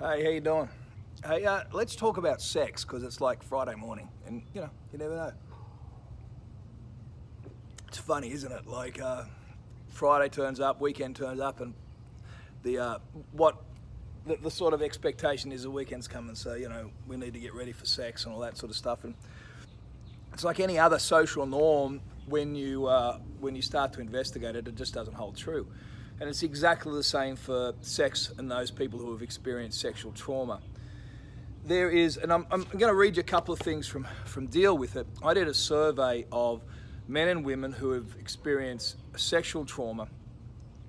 Hey, how you doing? Hey, let's talk about sex because it's like Friday morning, and you never know. It's funny, isn't it? Like Friday turns up, weekend turns up, and the the sort of expectation is the weekend's coming, so we need to get ready for sex and all that sort of stuff. And it's like any other social norm when you start to investigate it, it just doesn't hold true. And it's exactly the same for sex and those people who have experienced sexual trauma. There is, and I'm going to read you a couple of things from Deal With It. I did a survey of men and women who have experienced sexual trauma.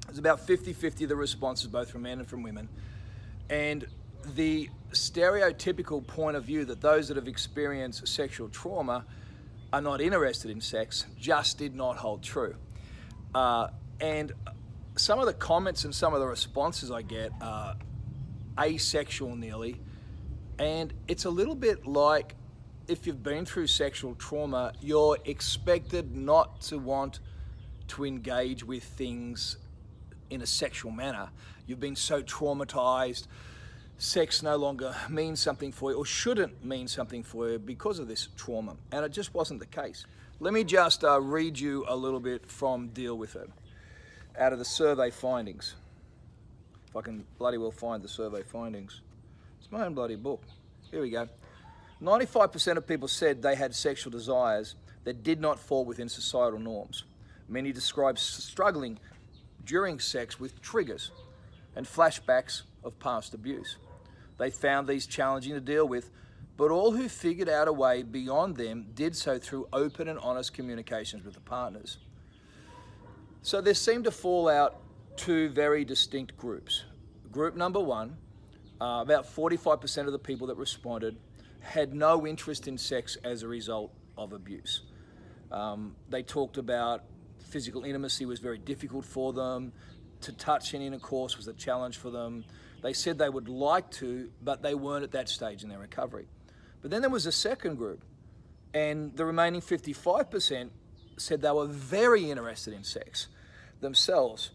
It's about 50-50 the responses, both from men and from women. And the stereotypical point of view that those that have experienced sexual trauma are not interested in sex just did not hold true. And some of the comments and some of the responses I get are asexual nearly, and it's a little bit like if you've been through sexual trauma, you're expected not to want to engage with things in a sexual manner. You've been so traumatized, sex no longer means something for you or shouldn't mean something for you because of this trauma, and it just wasn't the case. Let me just read you a little bit from Deal With It, out of the survey findings. If I can bloody well find the survey findings. It's my own bloody book. Here we go. 95% of people said they had sexual desires that did not fall within societal norms. Many described struggling during sex with triggers and flashbacks of past abuse. They found these challenging to deal with, but all who figured out a way beyond them did so through open and honest communications with the partners. So there seemed to fall out two very distinct groups. Group number one, about 45% of the people that responded had no interest in sex as a result of abuse. They talked about physical intimacy was very difficult for them. To touch in intercourse was a challenge for them. They said they would like to, but they weren't at that stage in their recovery. But then there was a second group, and the remaining 55% said they were very interested in sex themselves,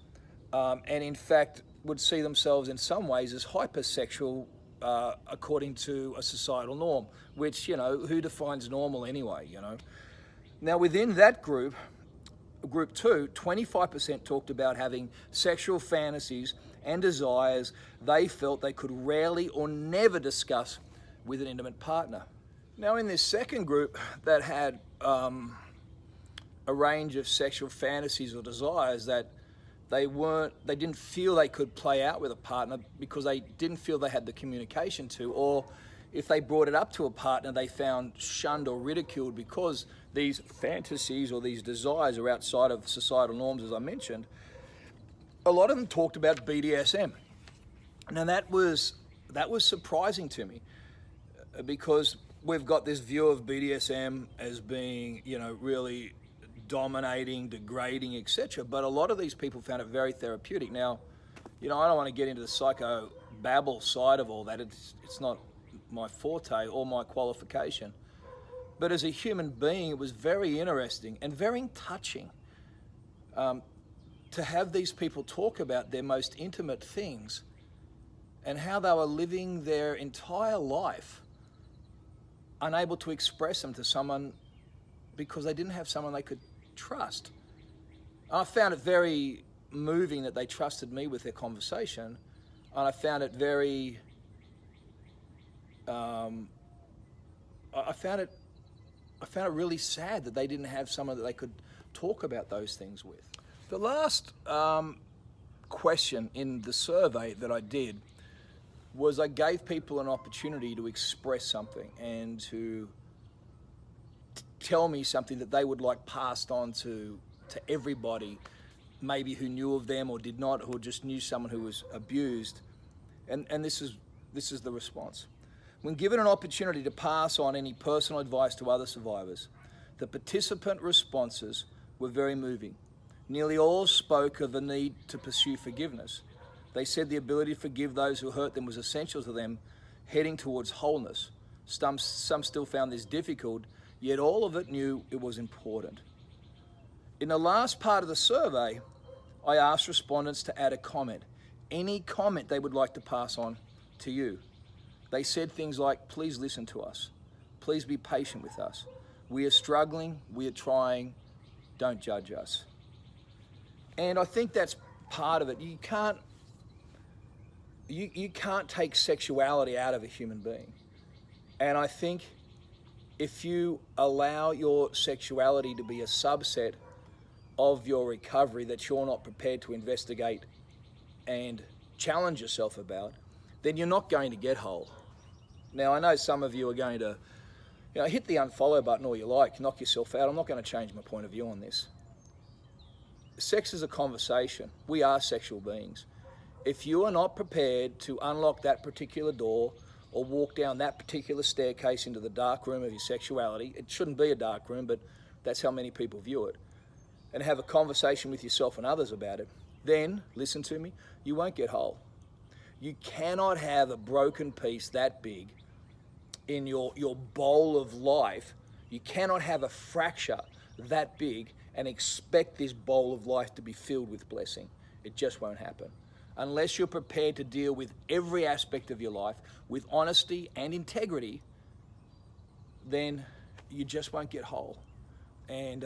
and in fact would see themselves in some ways as hypersexual according to a societal norm, which, who defines normal anyway, Now within that group two, 25% talked about having sexual fantasies and desires they felt they could rarely or never discuss with an intimate partner. Now in this second group that had a range of sexual fantasies or desires that they didn't feel they could play out with a partner because they didn't feel they had the communication to, or if they brought it up to a partner, they found shunned or ridiculed because these fantasies or these desires are outside of societal norms, as I mentioned. A lot of them talked about BDSM. Now that was surprising to me because we've got this view of BDSM as being, really dominating, degrading, etc. But a lot of these people found it very therapeutic. Now, I don't want to get into the psycho babble side of all that. It's not my forte or my qualification. But as a human being, it was very interesting and very touching to have these people talk about their most intimate things and how they were living their entire life unable to express them to someone because they didn't have someone they could trust. I found it very moving that they trusted me with their conversation, and I found it very I found it really sad that they didn't have someone that they could talk about those things with. The last question in the survey that I did was I gave people an opportunity to express something and to tell me something that they would like passed on to everybody, maybe who knew of them or did not, or just knew someone who was abused. And this is the response. When given an opportunity to pass on any personal advice to other survivors, the participant responses were very moving. Nearly all spoke of the need to pursue forgiveness. They said the ability to forgive those who hurt them was essential to them heading towards wholeness. Some still found this difficult, yet all of it knew it was important. In the last part of the survey, I asked respondents to add a comment, any comment they would like to pass on to you, They said things like, please listen to us. Please be patient with us. We are struggling, we are trying, don't judge us. And I think that's part of it. You can't take sexuality out of a human being. And I think if you allow your sexuality to be a subset of your recovery that you're not prepared to investigate and challenge yourself about, then you're not going to get whole. Now, I know some of you are going to, hit the unfollow button all you like, knock yourself out. I'm not going to change my point of view on this. Sex is a conversation. We are sexual beings. If you are not prepared to unlock that particular door or walk down that particular staircase into the dark room of your sexuality, it shouldn't be a dark room, but that's how many people view it, and have a conversation with yourself and others about it, then, listen to me, you won't get whole. You cannot have a broken piece that big in your bowl of life. You cannot have a fracture that big and expect this bowl of life to be filled with blessing. It just won't happen. Unless you're prepared to deal with every aspect of your life with honesty and integrity, then you just won't get whole. And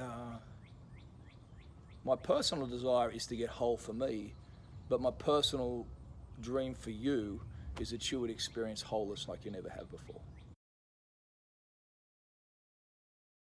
my personal desire is to get whole for me, but my personal dream for you is that you would experience wholeness like you never have before.